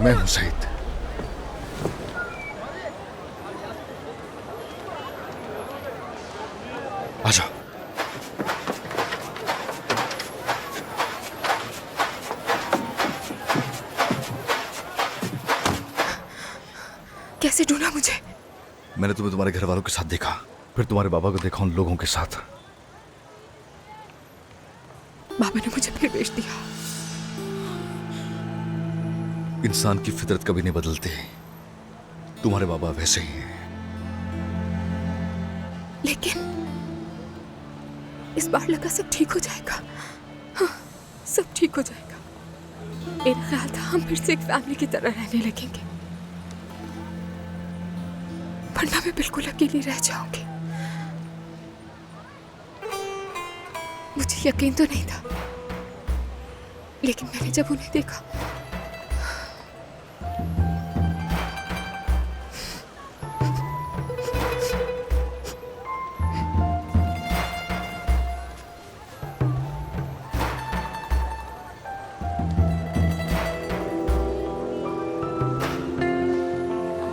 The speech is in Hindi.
मैं हूं सईद। आजा। कैसे ढूंढा मुझे? मैंने तुम्हें तुम्हारे घर वालों के साथ देखा, फिर तुम्हारे बाबा को देखा उन लोगों के साथ। बाबा ने मुझे फिर बेच दिया। इंसान की फितरत कभी नहीं बदलती। तुम्हारे बाबा वैसे ही हैं। लेकिन इस बार लगा सब ठीक हो जाएगा। हाँ, सब ठीक हो जाएगा। मेरा ख्याल था हम फिर से एक फैमिली की तरह रहने लगेंगे, वरना मैं बिल्कुल अकेली रह जाऊंगी। मुझे यकीन तो नहीं था, लेकिन मैंने जब उन्हें देखा